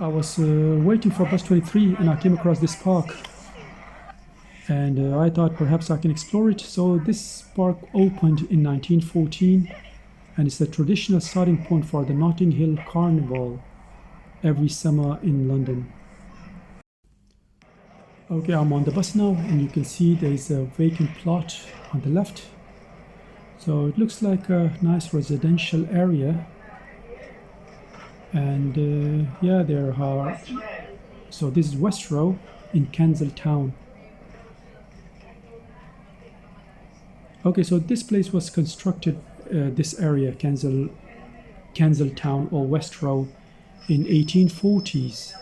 I was waiting for bus 23 and I came across this park, and I thought perhaps I can explore it. So this park opened in 1914, and it's the traditional starting point for the Notting Hill Carnival every summer in London. Okay, I'm on the bus now, and you can see there's a vacant plot on the left. So it looks like a nice residential area. And yeah, there are, so this is West Row in Kensal town. Okay, so this place was constructed, this area, Kensal town or West Row, in 1840s,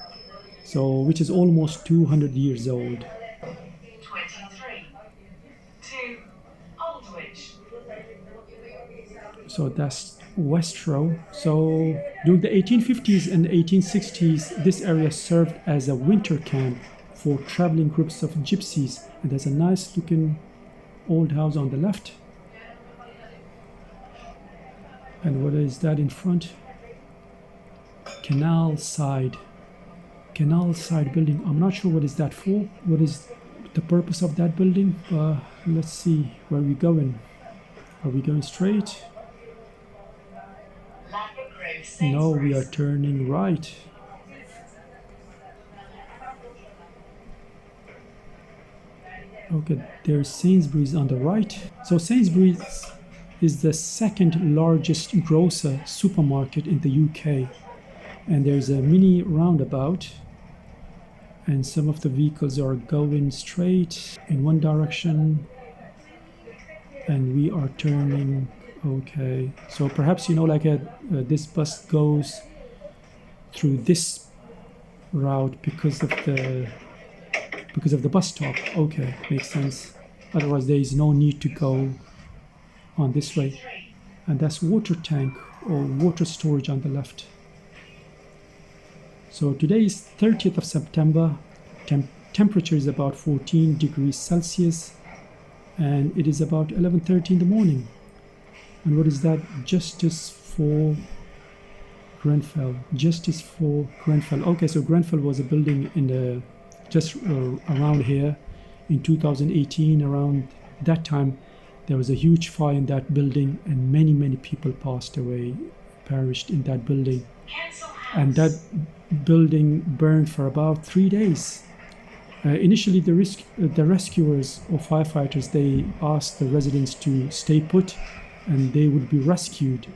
so which is almost 200 years old. 23 to Aldwych. So that's West Row. So during the 1850s and 1860s, this area served as a winter camp for traveling groups of gypsies. And there's a nice looking old house on the left. And what is that in front? Canal side building. I'm not sure what is that for. What is the purpose of that building? Let's see where we're going. Are we going straight? No, we are turning right. Okay, there's Sainsbury's on the right. So Sainsbury's is the second largest grocer supermarket in the UK. And there's a mini roundabout. And some of the vehicles are going straight in one direction. And we are turning. Okay, so perhaps, you know, like this bus goes through this route because of the bus stop. Okay, makes sense. Otherwise, there is no need to go on this way. And that's water tank or water storage on the left. So today is 30th of September. Temperature is about 14 degrees Celsius, and it is about 11:30 in the morning. And what is that? Justice for Grenfell. Justice for Grenfell. Okay, so Grenfell was a building in the just around here in 2018. Around that time, there was a huge fire in that building, and many people passed away, perished in that building. And that building burned for about 3 days. Initially, the rescuers or firefighters, they asked the residents to stay put, and they would be rescued.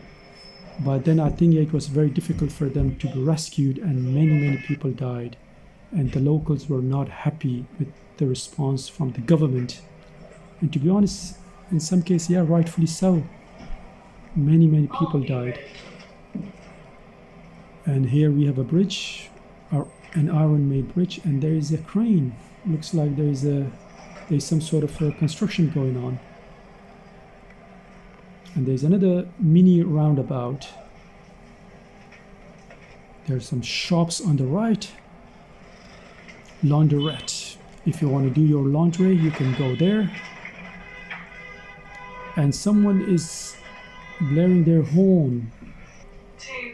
But then I think it was very difficult for them to be rescued, and many people died. And the locals were not happy with the response from the government. And to be honest, in some cases, yeah, rightfully so. Many people died. And here we have a bridge, an iron-made bridge, and there is a crane. Looks like there's some sort of construction going on. And there's another mini roundabout. There's some shops on the right. Laundrette. If you want to do your laundry, you can go there. And someone is blaring their horn. To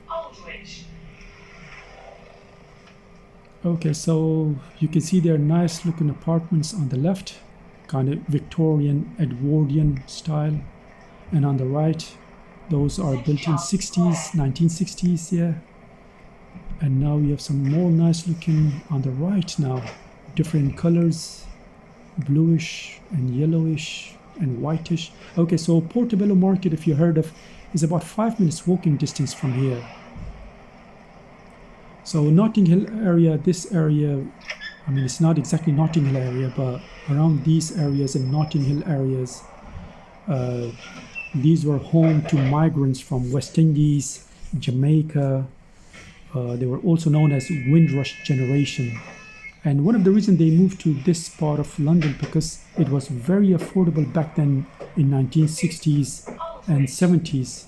Aldwych. Okay, so you can see there are nice looking apartments on the left, kind of Victorian, Edwardian style. And on the right, those are built in 60s, 1960s, yeah. And now we have some more nice looking on the right now. Different colors, bluish and yellowish and whitish. Okay, so Portobello Market, if you heard of, is about 5 minutes walking distance from here. So Notting Hill area, this area, I mean, it's not exactly Notting Hill area, but around these areas and Notting Hill areas, these were home to migrants from West Indies, Jamaica. They were also known as Windrush generation. And one of the reasons they moved to this part of London because it was very affordable back then in 1960s and 70s.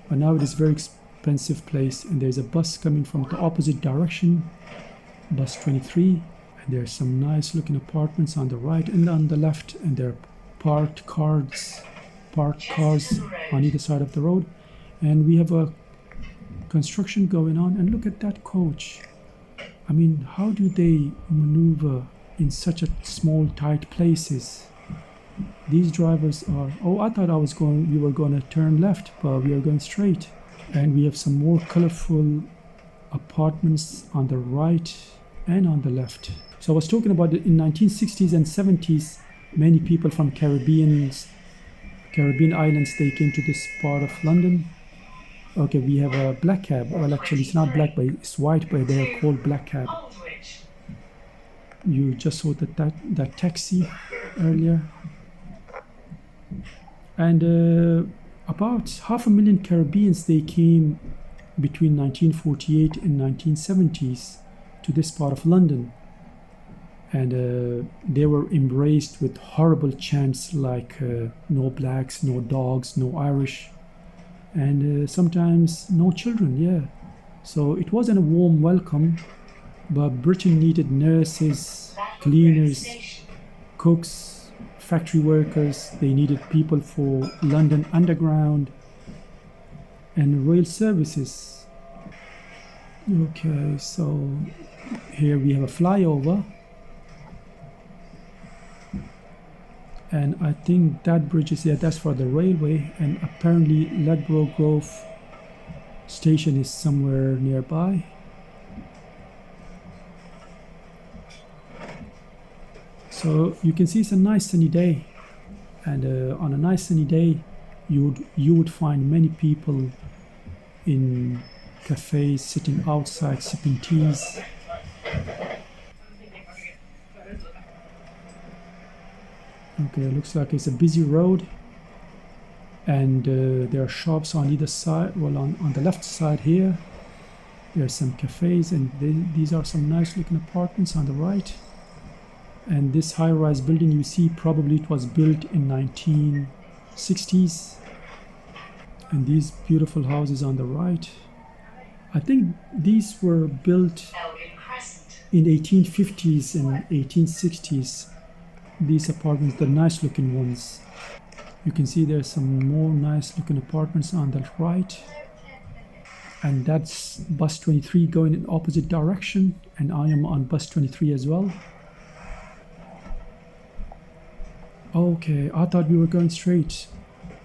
But now it is very expensive place. And there's a bus coming from the opposite direction, bus 23. And there's some nice looking apartments on the right and on the left. And there are parked cars on either side of the road. And we have a construction going on. And look at that coach. I mean, how do they maneuver in such a small, tight places? These drivers are... Oh, I thought we were going to turn left, but we are going straight. And we have some more colorful apartments on the right and on the left. So I was talking about it in 1960s and 70s, many people from Caribbean islands, they came to this part of London. Okay, we have a black cab. Well, actually, it's not black, but it's white, but they're called black cab. Aldwych. You just saw that taxi earlier. And about 500,000 Caribbeans, they came between 1948 and 1970s to this part of London. And they were embraced with horrible chants like no blacks, no dogs, no Irish, and sometimes no children, yeah. So it wasn't a warm welcome, but Britain needed nurses, cleaners, cooks, factory workers. They needed people for London Underground and rail services. Okay, so here we have a flyover. And I think that bridge is, yeah, that's for the railway. And apparently Ladbroke Grove station is somewhere nearby. So you can see it's a nice sunny day. And on a nice sunny day, you would find many people in cafes sitting outside sipping teas. Okay, looks like it's a busy road, and there are shops on either side. Well, on the left side here, there are some cafes, and these are some nice looking apartments on the right. And this high-rise building you see, probably it was built in 1960s. And these beautiful houses on the right, I think these were built in 1850s and 1860s. These apartments, the nice looking ones. You can see there's some more nice looking apartments on the right. And that's bus 23 going in opposite direction. And I am on bus 23 as well. Okay, I thought we were going straight,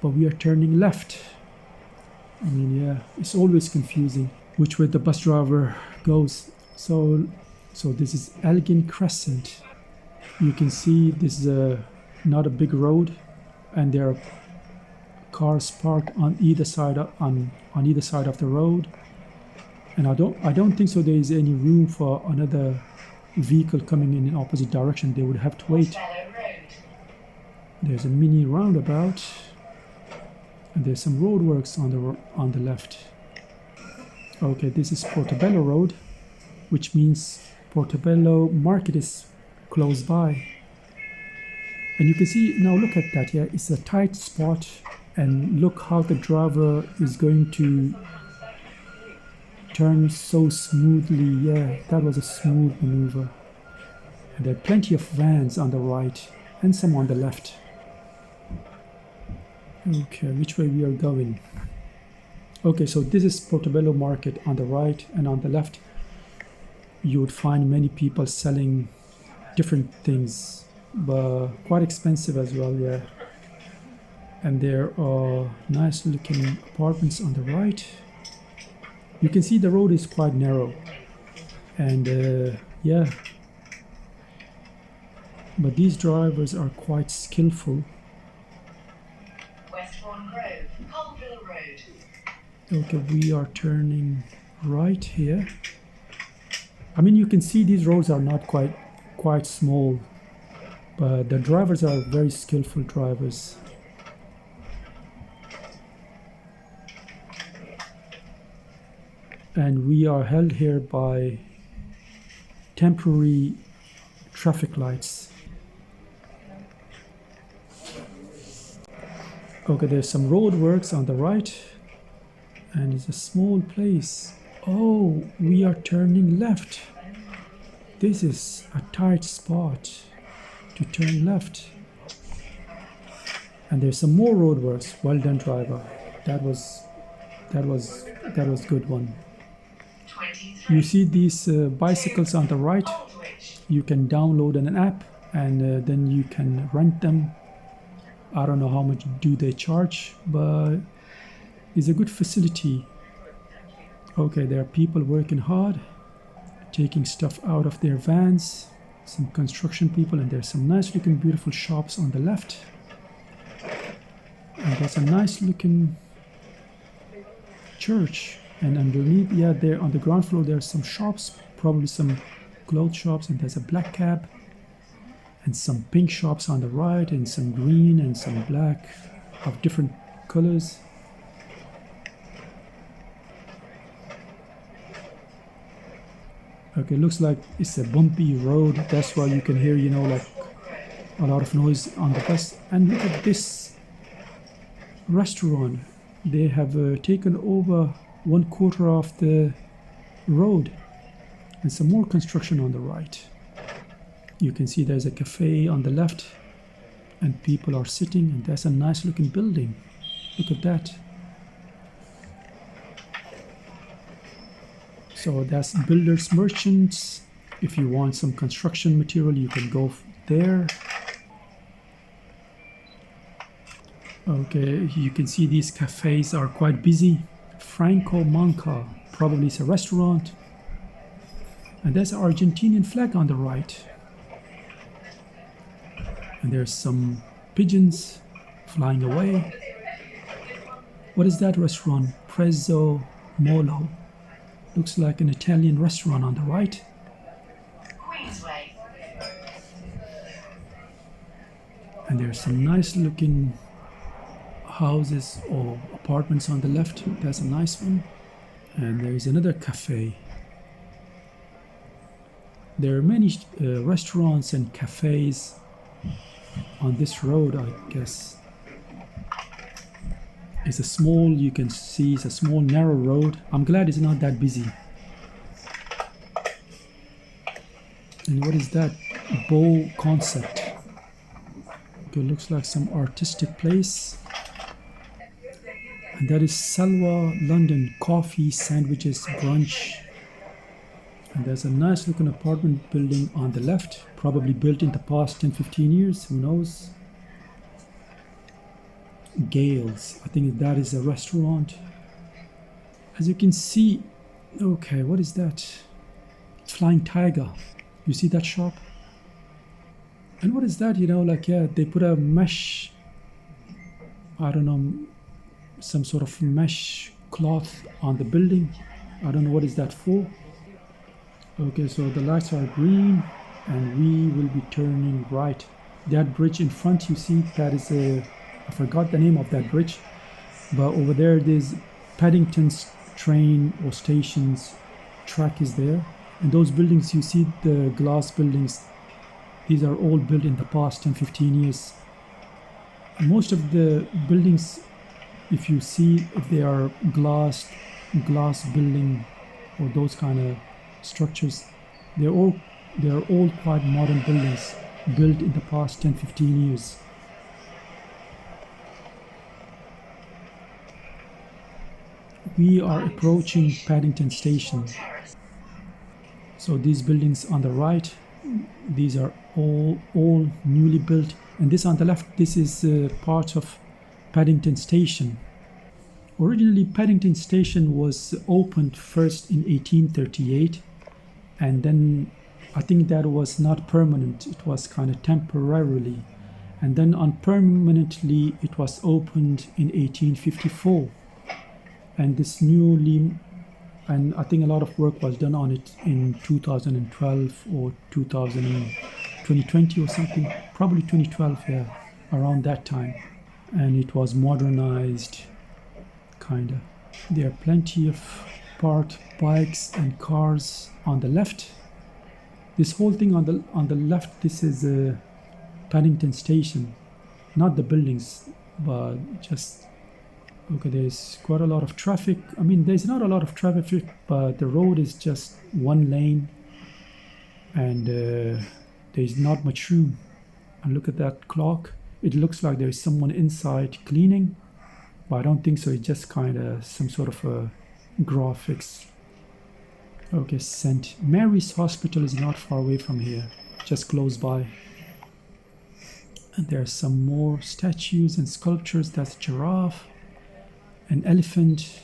but we are turning left. I mean, yeah, it's always confusing which way the bus driver goes. So this is Elgin Crescent. You can see this is not a big road, and there are cars parked on either side on either side of the road. And I don't think so there is any room for another vehicle coming in opposite direction. They would have to wait. There's a mini roundabout, and there's some roadworks on the left. Okay, this is Portobello Road, which means Portobello Market is close by. And you can see, now look at that, yeah, it's a tight spot, and look how the driver is going to turn so smoothly. Yeah, that was a smooth maneuver. And there are plenty of vans on the right and some on the left. Okay, which way we are going? Okay, so this is Portobello Market on the right, and on the left you would find many people selling different things, but quite expensive as well, yeah. And there are nice looking apartments on the right. You can see the road is quite narrow, and yeah, but these drivers are quite skillful. Okay, we are turning right here. I mean, you can see these roads are not quite small, but the drivers are very skillful drivers. And we are held here by temporary traffic lights. Okay, there's some road works on the right, and it's a small place. Oh, we are turning left. This is a tight spot to turn left. And there's some more roadworks. Well done, driver. That was That was good one. 23. You see these bicycles on the right. Aldwych. You can download an app and then you can rent them. I don't know how much do they charge, but it's a good facility. Okay, there are people working hard, taking stuff out of their vans, some construction people, and there's some nice looking beautiful shops on the left. And there's a nice looking church, and underneath, yeah, there on the ground floor there's some shops, probably some clothes shops, and there's a black cab and some pink shops on the right, and some green and some black of different colors. Okay, looks like it's a bumpy road, that's why you can hear, you know, like a lot of noise on the bus. And look at this restaurant. They have taken over 1/4 of the road, and some more construction on the right. You can see there's a cafe on the left and people are sitting, and there's a nice looking building. Look at that. So that's builders merchants. If you want some construction material, you can go there. Okay, you can see these cafes are quite busy. Franco Manca, probably it's a restaurant. And there's an Argentinian flag on the right. And there's some pigeons flying away. What is that restaurant? Prezzo Molo. Looks like an Italian restaurant on the right. Queensway. And there's some nice looking houses or apartments on the left. That's a nice one. And there is another cafe. There are many restaurants and cafes on this road, I guess. It's a small, you can see it's a small narrow road. I'm glad it's not that busy. And what is that? Bow concept. Okay, looks like some artistic place. And that is Salwa London coffee, sandwiches, brunch. And there's a nice looking apartment building on the left, probably built in the past 10-15 years, who knows. Gales, I think that is a restaurant. As you can see, okay, what is that? Flying Tiger. You see that shop? And what is that? You know, like, yeah, they put a mesh, I don't know, some sort of mesh cloth on the building. I don't know what is that for. Okay, so the lights are green and we will be turning right. That bridge in front, you see, that is a, I forgot the name of that bridge, but over there there's Paddington's train or station's track is there. And those buildings, you see the glass buildings, these are all built in the past 10-15 years. And most of the buildings, if you see, if they are glass building or those kind of structures, they're all quite modern buildings built in the past 10-15 years. We are approaching Paddington Station. So these buildings on the right, these are all newly built, and this on the left, this is part of Paddington Station. Originally, Paddington Station was opened first in 1838, and then I think that was not permanent, it was kind of temporarily, and then unpermanently it was opened in 1854. And this newly, and I think a lot of work was done on it in 2012 or 2020 or something, probably 2012, yeah, around that time. And it was modernized, kinda. There are plenty of parked bikes and cars on the left. This whole thing on the left, this is Paddington Station, not the buildings, but just. Okay, there's quite a lot of traffic. I mean, there's not a lot of traffic, but the road is just one lane and there's not much room. And look at that clock. It looks like there's someone inside cleaning. But I don't think so. It's just kind of some sort of a graphics. Okay, St. Mary's Hospital is not far away from here, just close by. And there are some more statues and sculptures. That's a giraffe, an elephant,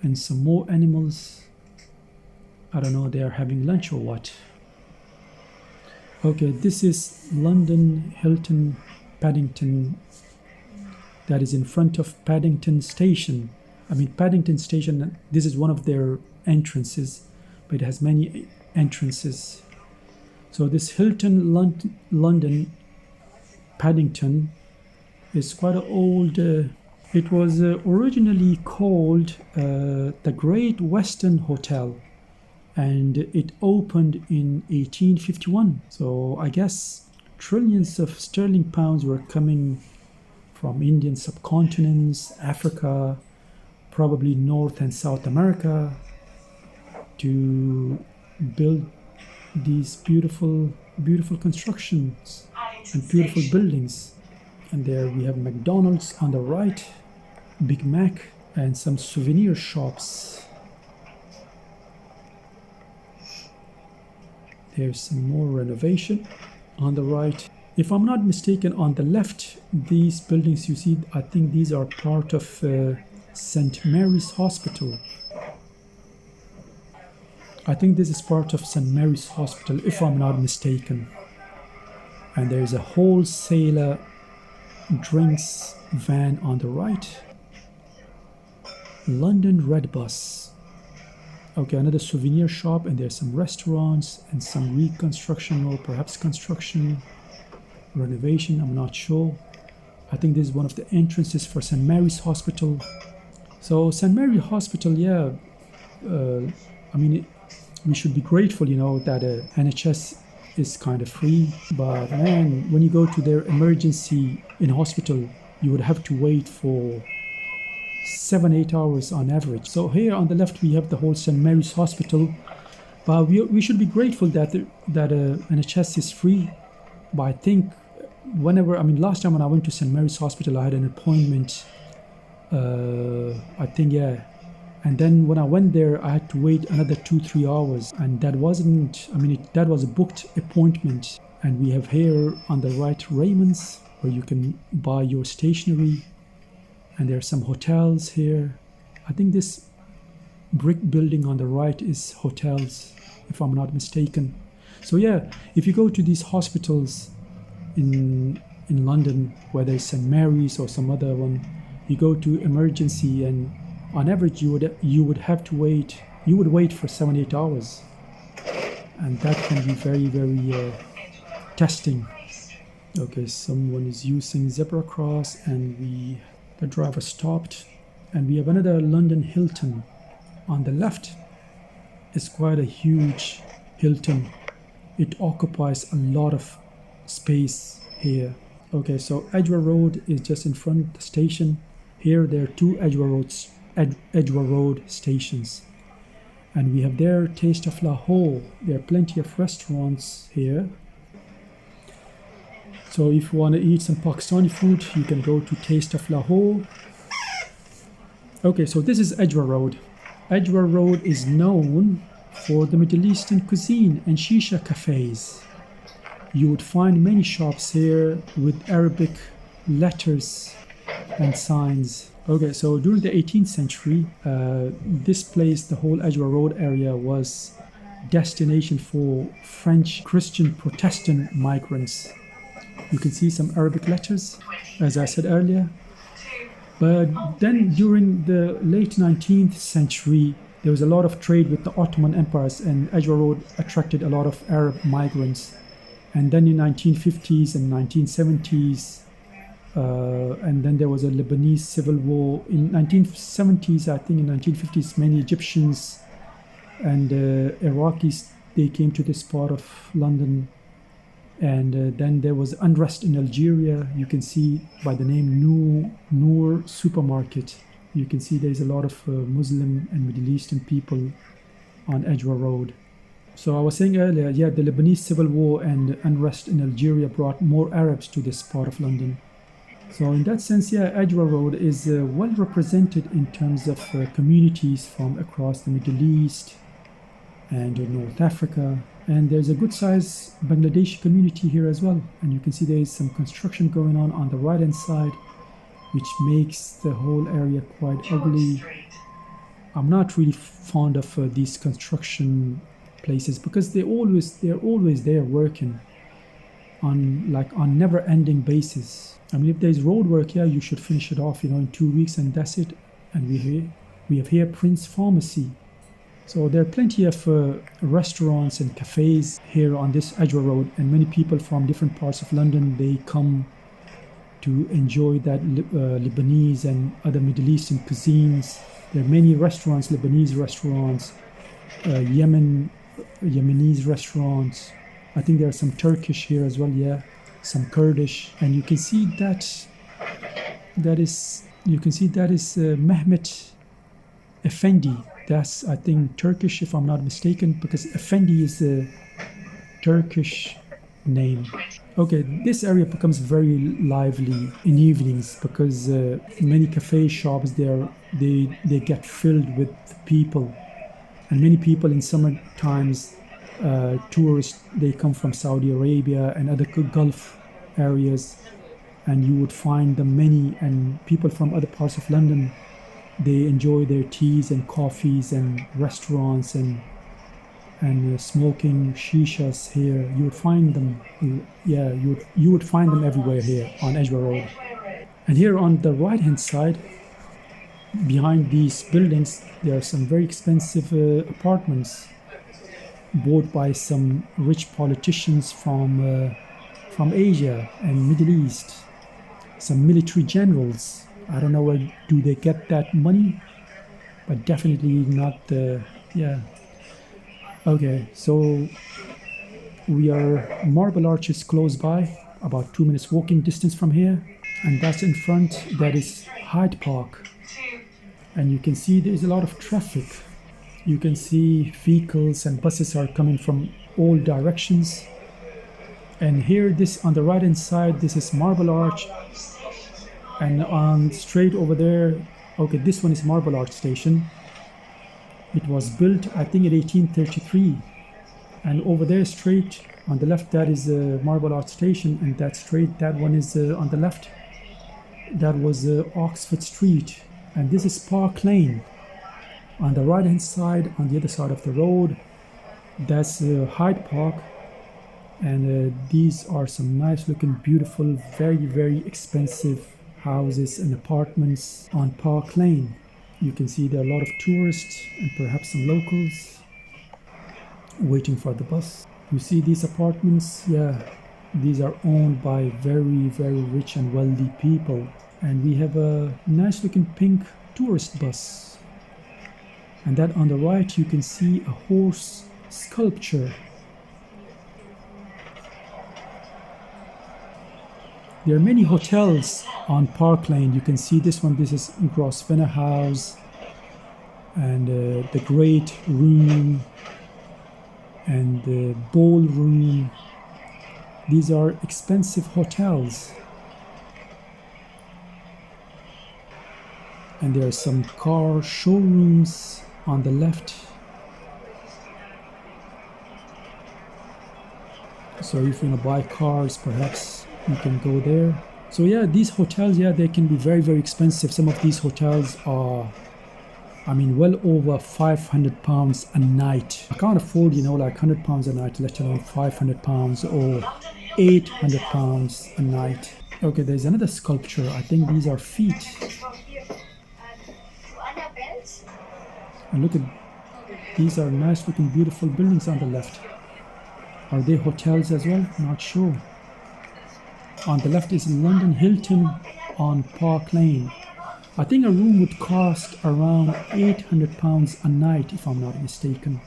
and some more animals. I don't know, they are having lunch or what. Okay, this is London Hilton Paddington. That is in front of Paddington Station. Paddington Station, this is one of their entrances, but it has many entrances. So this Hilton London Paddington is quite an old. It was originally called the Great Western Hotel, and it opened in 1851. So I guess trillions of sterling pounds were coming from Indian subcontinents, Africa, probably North and South America, to build these beautiful constructions and beautiful buildings. And there we have McDonald's on the right, Big Mac, and some souvenir shops. There's some more renovation on the right. If I'm not mistaken, on the left, these buildings you see, I think these are part of St. Mary's Hospital. I think this is part of St. Mary's Hospital, if I'm not mistaken. And there's a wholesaler drinks van on the right. London Red Bus. Okay, another souvenir shop, and there's some restaurants and some reconstruction or perhaps construction, renovation, I'm not sure. I think this is one of the entrances for St. Mary's Hospital. So St. Mary's Hospital, yeah, we should be grateful, that NHS is kind of free. But man, when you go to their emergency in hospital, you would have to wait for 7-8 hours on average. So here on the left we have the whole St. Mary's Hospital, but we should be grateful that NHS is free. But I think last time when I went to St. Mary's Hospital, I had an appointment, and then when I went there I had to wait another 2-3 hours, and that was a booked appointment. And we have here on the right Raymond's, where you can buy your stationery. And there are some hotels here. I think this brick building on the right is hotels, if I'm not mistaken. So yeah, if you go to these hospitals in London, whether it's St. Mary's or some other one, you go to emergency, and on average you would have to wait. You would wait for 7-8 hours, and that can be very, very testing. Okay, someone is using zebra cross, and the driver stopped, and we have another London Hilton. On the left is quite a huge Hilton. It occupies a lot of space here. Okay, so Edgware Road is just in front of the station. Here there are two Edgware Road stations. And we have there Taste of Lahore. There are plenty of restaurants here. So if you want to eat some Pakistani food, you can go to Taste of Lahore. Okay, so this is Edgware Road. Edgware Road is known for the Middle Eastern cuisine and shisha cafes. You would find many shops here with Arabic letters and signs. Okay, so during the 18th century, this place, the whole Edgware Road area, was destination for French Christian Protestant migrants. You can see some Arabic letters, as I said earlier. But then during the late 19th century, there was a lot of trade with the Ottoman empires, and Edgware Road attracted a lot of Arab migrants. And then in 1950s and 1970s, and then there was a Lebanese civil war. In 1970s, I think in 1950s, many Egyptians and Iraqis, they came to this part of London. And then there was unrest in Algeria. You can see by the name Noor Supermarket. You can see there's a lot of Muslim and Middle Eastern people on Edgware Road. So I was saying earlier, yeah, the Lebanese civil war and unrest in Algeria brought more Arabs to this part of London. So in that sense, yeah, Edgware Road is well represented in terms of communities from across the Middle East and North Africa. And there's a good sized Bangladeshi community here as well. And you can see there is some construction going on the right hand side, which makes the whole area quite George ugly. Street. I'm not really fond of these construction places because they're always there working on never-ending basis. I mean, if there's road work, yeah, you should finish it off, in 2 weeks, and that's it. And we have here Prince Pharmacy. So there are plenty of restaurants and cafes here on this Edgware Road, and many people from different parts of London, they come to enjoy that Lebanese and other Middle Eastern cuisines. There are many restaurants, Lebanese restaurants, Yemenis restaurants. I think there are some Turkish here as well, yeah, some Kurdish, and you can see that is Mehmet Effendi. That's, I think, Turkish, if I'm not mistaken, because Effendi is a Turkish name. Okay, this area becomes very lively in evenings because many cafe shops there, they get filled with people, and many people in summer times, tourists, they come from Saudi Arabia and other Gulf areas, and you would find them many, and people from other parts of London, they enjoy their teas and coffees and restaurants and smoking shishas here. You would find them, yeah, you would find them everywhere here on Edgware Road. And here on the right hand side, behind these buildings, there are some very expensive apartments bought by some rich politicians from Asia and Middle East, some military generals. I don't know where do they get that money, but definitely not yeah. Okay, so we are Marble Arch is close by, about 2 minutes walking distance from here, and that's in front, that is Hyde Park. And you can see there's a lot of traffic. You can see vehicles and buses are coming from all directions. And here, this on the right hand side, this is Marble Arch. And on straight over there, okay, this one is Marble Arch Station. It was built, I think, in 1833. And over there, straight on the left, that is Marble Arch Station. And that straight, that one is on the left. That was Oxford Street. And this is Park Lane. On the right hand side, on the other side of the road, that's Hyde Park. And these are some nice looking, beautiful, very, very expensive houses and apartments on Park Lane. You can see there are a lot of tourists and perhaps some locals waiting for the bus. You see these apartments, yeah, these are owned by very, very rich and wealthy people. And we have a nice looking pink tourist bus. And that on the right, you can see a horse sculpture. There are many hotels on Park Lane. You can see this one. This is Grosvenor House and the Great Room and the Ballroom. These are expensive hotels. And there are some car showrooms on the left. So if you want to buy cars, perhaps you can go there. So yeah, these hotels, yeah, they can be very, very expensive. Some of these hotels are, I mean, well over £500 a night. I can't afford, like £100 a night, let alone £500 or £800 a night. Okay, there's another sculpture. I think these are feet. And look at, these are nice looking, beautiful buildings on the left. Are they hotels as well? Not sure. On the left is London Hilton on Park Lane. I think a room would cost around £800 a night, if I'm not mistaken.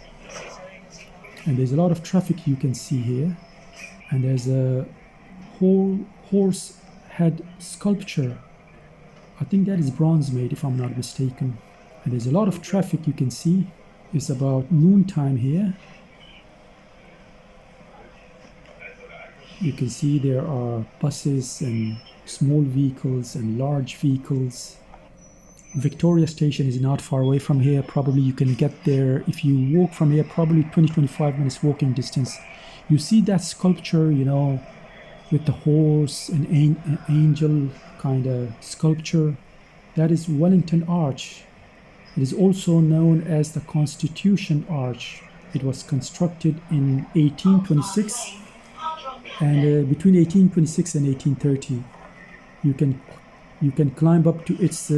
And there's a lot of traffic you can see here. And there's a whole horse head sculpture. I think that is bronze made, if I'm not mistaken. And there's a lot of traffic you can see. It's about noontime here. You can see there are buses and small vehicles and large vehicles. Victoria Station is not far away from here. Probably you can get there if you walk from here, probably 20-25 minutes walking distance. You see that sculpture, you know, with the horse and an angel kind of sculpture. That is Wellington Arch. It is also known as the Constitution Arch. It was constructed in 1826, and between 1826 and 1830, you can climb up to its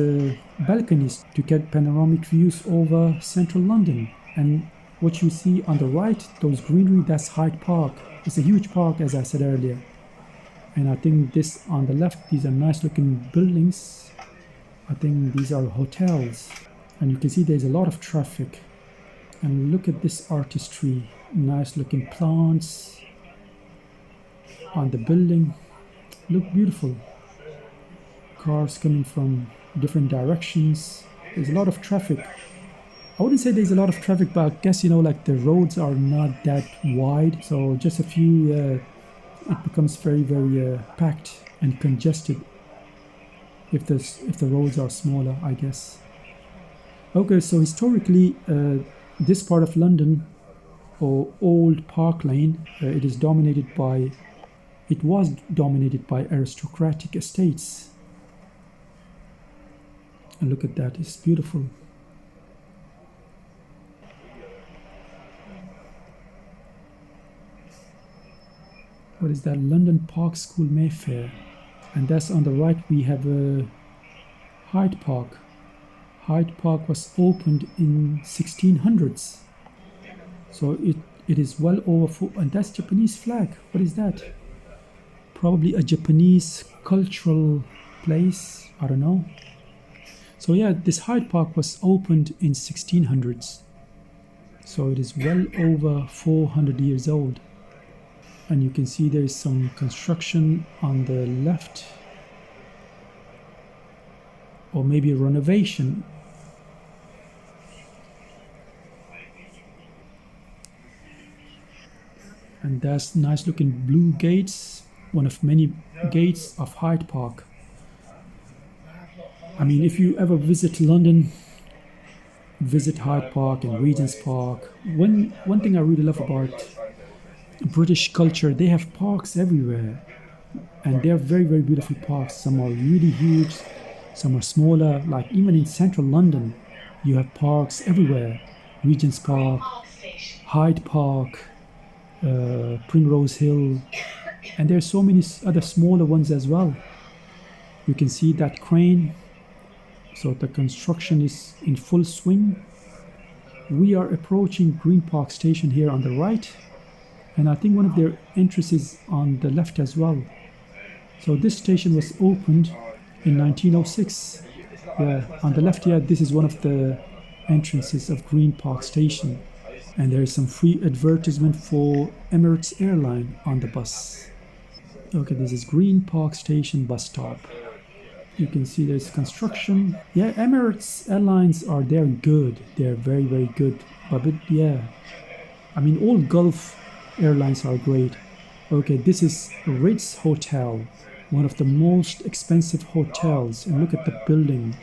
balconies to get panoramic views over central London. And what you see on the right, those greenery, that's Hyde Park. It's a huge park, as I said earlier. And I think this on the left, these are nice looking buildings. I think these are hotels. And you can see there's a lot of traffic. And look at this artistry. Nice looking plants on the building. Look beautiful. Cars coming from different directions. There's a lot of traffic. I wouldn't say there's a lot of traffic, but I guess, you know, like the roads are not that wide. So just a few, it becomes very, very packed and congested if the roads are smaller, I guess. Okay, so historically, this part of London, or Old Park Lane, it was dominated by aristocratic estates. And look at that, it's beautiful. What is that? London Park School, Mayfair. And that's on the right, we have Hyde Park. Hyde Park was opened in 1600s. So it is well over and that's Japanese flag. What is that? Probably a Japanese cultural place. I don't know. So yeah, this Hyde Park was opened in 1600s. So it is well over 400 years old. And you can see there is some construction on the left. Or maybe a renovation. And that's nice looking blue gates. One of many gates of Hyde Park. I mean, if you ever visit London, visit Hyde Park and Regent's Park. One thing I really love about British culture, they have parks everywhere. And they're very, very beautiful parks. Some are really huge, some are smaller. Like even in central London, you have parks everywhere. Regent's Park, Hyde Park, Primrose Hill. And there's so many other smaller ones as well. You can see that crane. So the construction is in full swing. We are approaching Green Park Station here on the right. And I think one of their entrances on the left as well. So this station was opened in 1906. Yeah, on the left here, this is one of the entrances of Green Park Station. And there is some free advertisement for Emirates Airline on the bus. Okay, this is Green Park Station bus stop. You can see there's construction. Yeah, Emirates Airlines they're good. They're very, very good. But yeah, I mean, all Gulf airlines are great. Okay, this is Ritz Hotel, one of the most expensive hotels. And look at the building.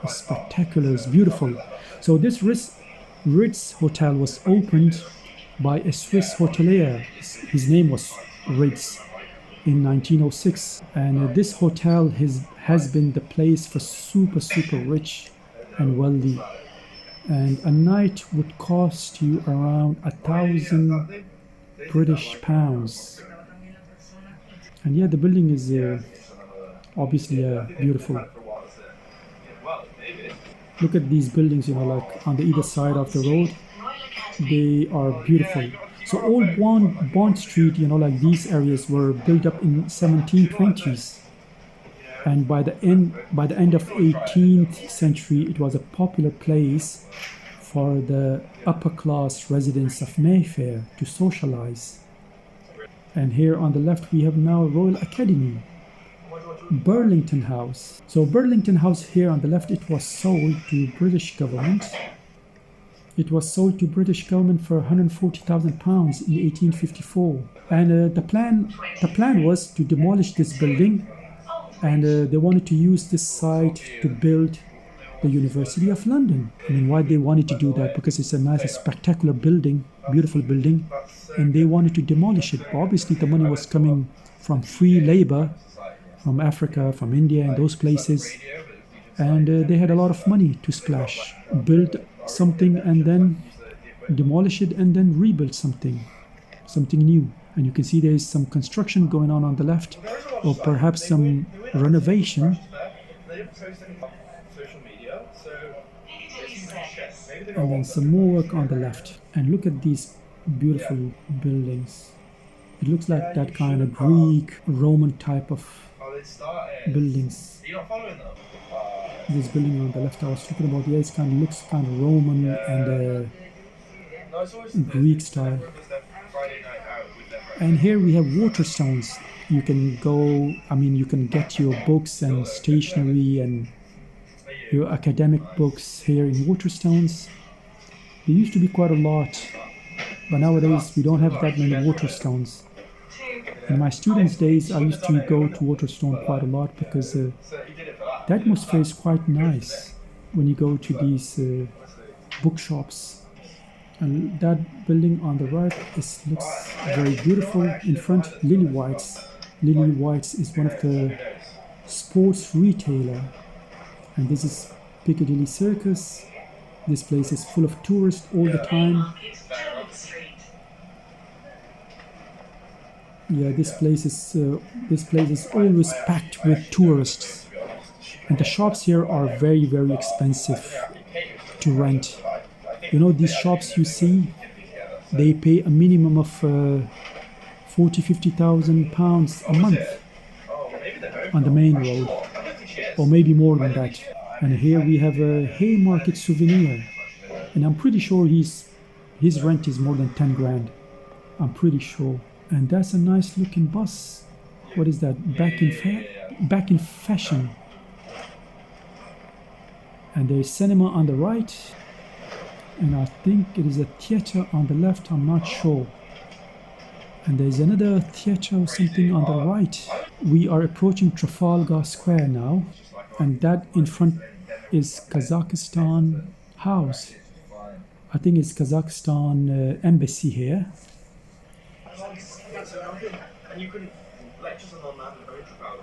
It's spectacular, it's beautiful. So this Ritz Hotel was opened by a Swiss hotelier. His name was Ritz in 1906. And this hotel has been the place for super, super rich and wealthy. And a night would cost you around 1,000 British pounds. And yeah, the building is obviously beautiful. Look at these buildings, you know, like on the either side of the road. They are beautiful. So old Bond Street, you know, like these areas were built up in 1720s. And by the end of 18th century, it was a popular place for the upper class residents of Mayfair to socialize. And here on the left we have now Royal Academy, Burlington House. So Burlington House here on the left, it was sold to British government. It was sold to British government for £140,000 in 1854. And the plan was to demolish this building And they wanted to use this site to build the University of London. I mean, why they wanted to do that? Because it's a nice, spectacular building, beautiful building, and they wanted to demolish it. But obviously, the money was coming from free labor from Africa, from India, and those places. And they had a lot of money to splash, build something and then demolish it and then rebuild something new. And you can see there is some construction going on the left, or perhaps some renovation. And then some more work on the left. And look at these beautiful buildings. It looks like that kind of Greek, Roman type of buildings. This building on the left I was talking about, yeah, it looks kind of Roman and Greek style. And here we have Waterstones. You can go, I mean, you can get your books and stationery and your academic books here in Waterstones. There used to be quite a lot, but nowadays we don't have that many Waterstones. In my students' days, I used to go to Waterstone quite a lot because the atmosphere is quite nice when you go to these bookshops. And that building on the right looks very beautiful. In front, Lily White's. Lily White's is one of the sports retailer. And this is Piccadilly Circus. This place is full of tourists all the time. Yeah, this place is always packed with tourists, and the shops here are very, very expensive to rent. You know, these shops you see, they pay a minimum of 40,000-50,000 pounds a month on the main road, or maybe more than that. And here we have a Haymarket Souvenir, and I'm pretty sure his rent is more than 10 grand. I'm pretty sure. And that's a nice looking bus. What is that? Back in fashion. And there's cinema on the right. And I think it is a theatre on the left. I'm not sure. And there's another theatre or something on the right. We are approaching Trafalgar Square now. And that in front is Kazakhstan House. I think it's Kazakhstan embassy here.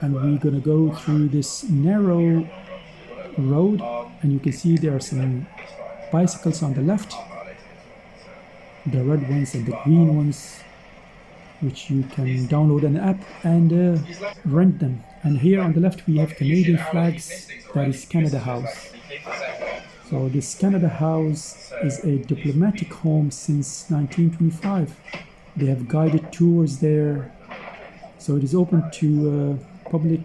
And we're gonna go through this narrow road, and you can see there are some bicycles on the left, the red ones and the green ones, which you can download an app and rent them. And here on the left we have Canadian flags. That is Canada House. So this Canada House is a diplomatic home since 1925. They have guided tours there, so it is open to public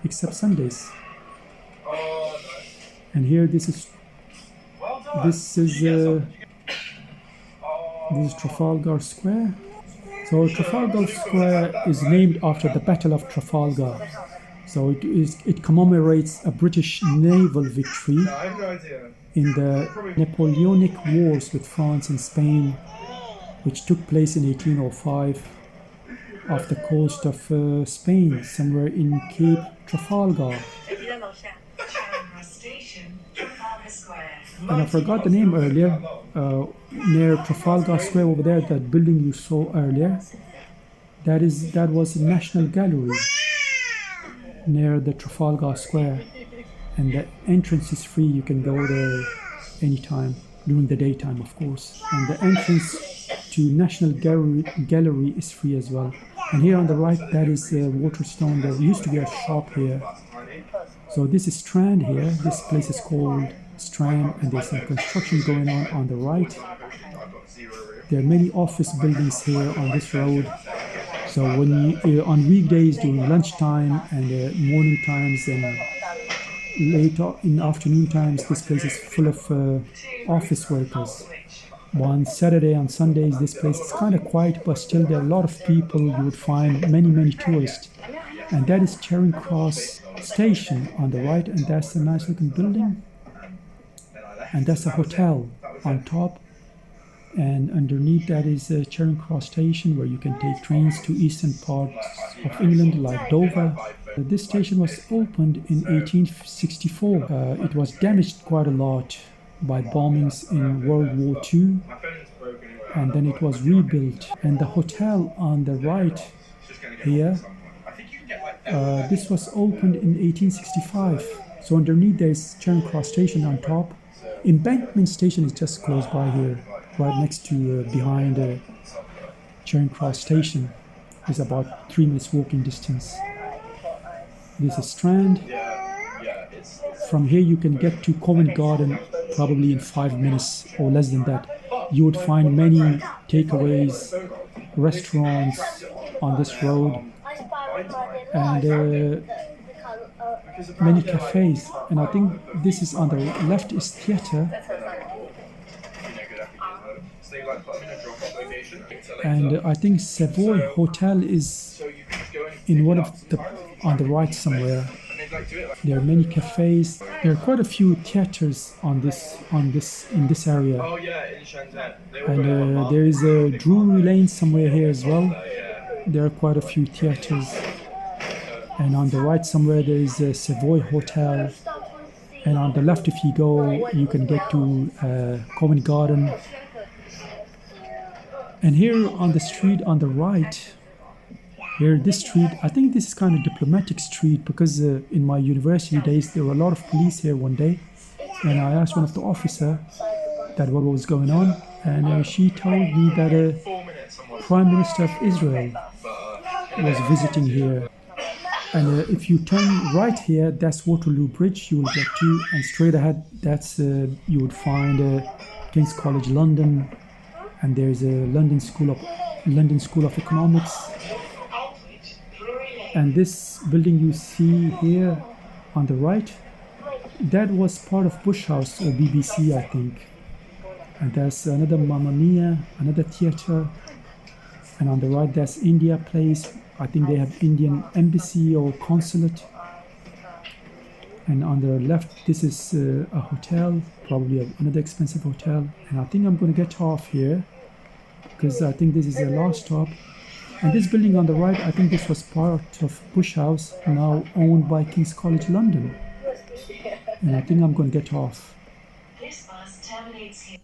except Sundays. And here this is Trafalgar Square. So Trafalgar Square is named after the Battle of Trafalgar. So it commemorates a British naval victory in the Napoleonic Wars with France and Spain, which took place in 1805 off the coast of Spain, somewhere in Cape Trafalgar. And I forgot the name earlier. Near Trafalgar Square over there, that building you saw earlier, that was the National Gallery near the Trafalgar Square, and the entrance is free. You can go there anytime during the daytime, of course. And the entrance to National Gallery is free as well. And here on the right, that is Waterstone. There used to be a shop here. So this is Strand here. This place is called Strand, and there's some construction going on the right. There are many office buildings here on this road. So when you on weekdays during lunchtime and morning times and late in afternoon times, this place is full of office workers. On Saturday and Sundays, this place is kind of quiet, but still there are a lot of people. You would find many tourists. And that is Charing Cross Station on the right, and that's a nice looking building. And that's a hotel on top. And underneath that is Charing Cross Station, where you can take trains to eastern parts of England like Dover. This station was opened in 1864. It was damaged quite a lot by bombings in World War II, and then it was rebuilt. And the hotel on the right here, this was opened in 1865. So underneath there is Charing Cross Station on top. Embankment Station is just close by here, right next to, behind Charing Cross Station. It's about 3 minutes walking distance. There's a Strand. From here you can get to Covent Garden probably in 5 minutes or less than that. You would find many takeaways, restaurants on this road, and many cafes. And I think this is on the left is theatre. And I think Savoy Hotel is in one of the on the right somewhere. There are many cafes. There are quite a few theaters in this area. And there is a Drury Lane somewhere here as well. There are quite a few theaters. And on the right somewhere there is a Savoy Hotel. And on the left, if you go, you can get to Covent Garden. And here on the street on the right, here this street, I think this is kind of diplomatic street, because in my university days there were a lot of police here one day, and I asked one of the officer that what was going on, and she told me that Prime Minister of Israel was visiting here. And if you turn right here, that's Waterloo Bridge you will get to, and straight ahead that's you would find King's College London, and there's a London School of Economics. And this building you see here on the right, that was part of Bush House or BBC, I think. And there's another Mamma Mia, another theatre. And on the right, there's India Place. I think they have Indian embassy or consulate. And on the left, this is a hotel, probably another expensive hotel. And I think I'm going to get off here, because I think this is the last stop. And this building on the right, I think this was part of Bush House, now owned by King's College London. And I think I'm going to get off. This bus terminates here.